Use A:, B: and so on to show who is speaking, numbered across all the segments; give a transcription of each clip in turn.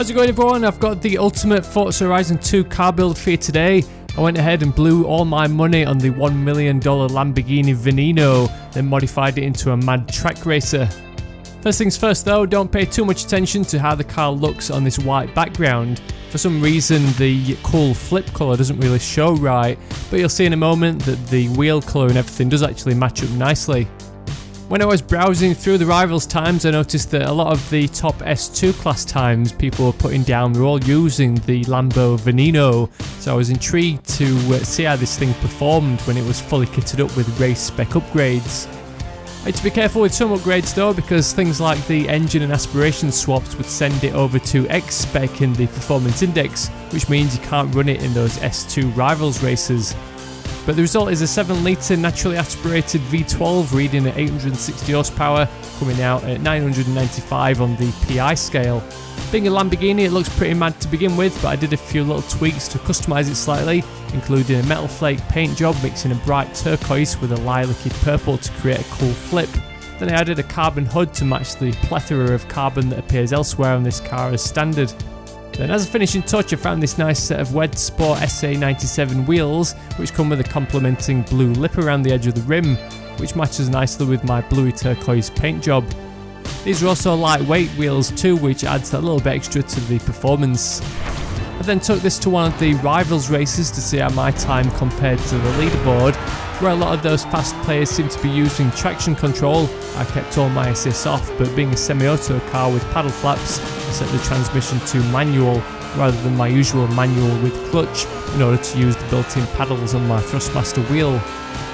A: How's it going, everyone? I've got the ultimate Forza Horizon 2 car build for you today. I went ahead and blew all my money on the $1 million Lamborghini Veneno, then modified it into a mad track racer. First things first though, don't pay too much attention to how the car looks on this white background. For some reason the cool flip colour doesn't really show right, but you'll see in a moment that the wheel colour and everything does actually match up nicely. When I was browsing through the rivals times, I noticed that a lot of the top S2 class times people were putting down were all using the Lambo Veneno, so I was intrigued to see how this thing performed when it was fully kitted up with race spec upgrades. I had to be careful with some upgrades though, because things like the engine and aspiration swaps would send it over to X spec in the performance index, which means you can't run it in those S2 rivals races. But the result is a 7 litre naturally aspirated V12 reading at 860 horsepower, coming out at 995 on the PI scale. Being a Lamborghini, it looks pretty mad to begin with, but I did a few little tweaks to customise it slightly, including a metal flake paint job mixing a bright turquoise with a lilac-y purple to create a cool flip. Then I added a carbon hood to match the plethora of carbon that appears elsewhere on this car as standard. Then as a finishing touch, I found this nice set of Wed Sport SA97 wheels, which come with a complementing blue lip around the edge of the rim, which matches nicely with my bluey turquoise paint job. These are also lightweight wheels too, which adds that little bit extra to the performance. I then took this to one of the rivals races to see how my time compared to the leaderboard. Where a lot of those fast players seem to be using traction control, I kept all my assists off, but being a semi-auto car with paddle flaps, I set the transmission to manual rather than my usual manual with clutch in order to use the built-in paddles on my Thrustmaster wheel.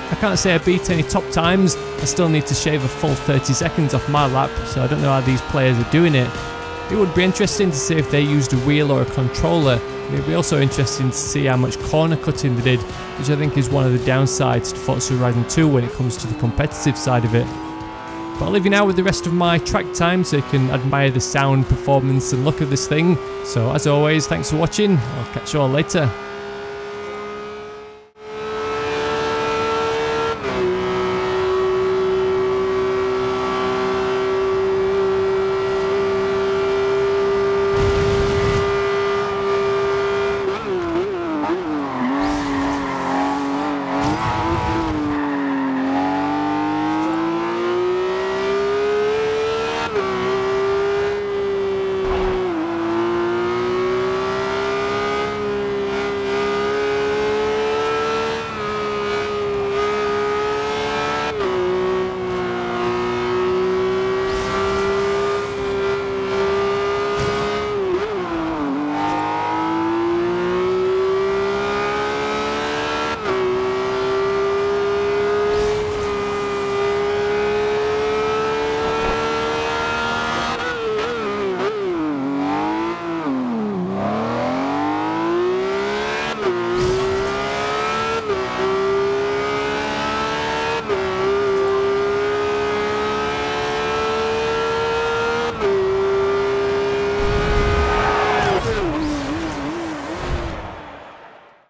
A: I can't say I beat any top times, I still need to shave a full 30 seconds off my lap, so I don't know how these players are doing it. It would be interesting to see if they used a wheel or a controller. It would be also interesting to see how much corner cutting they did, which I think is one of the downsides to Forza Horizon 2 when it comes to the competitive side of it. But I'll leave you now with the rest of my track time so you can admire the sound, performance and look of this thing. So as always, thanks for watching, I'll catch you all later.